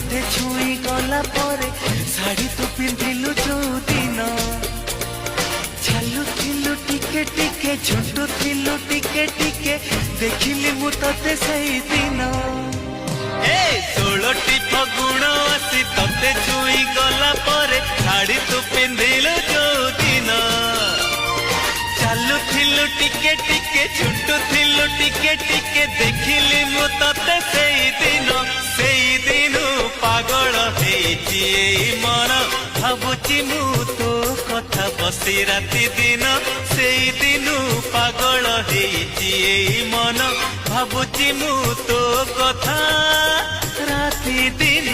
तोते छुई गला परे शाड़ी तू पिंधिलु जो दिन चालुथिलु टिके टिके झुंटुथिलु टिके टिके देखिली मु तोते सही दिन ए 16टी फगुण आसी तोते छुई गला परे शाड़ी तू पिंधिलु जो दिन चालुथिलु टिके टिके झुंटुथिलु टिके टिके देखिली मु तोते सेई दिनु पागल हेची मन भाबुची मु तो कथा बसी राति दिन सेई दिनु पागल हेची मन भाबुची मु तो कथा राति दिन।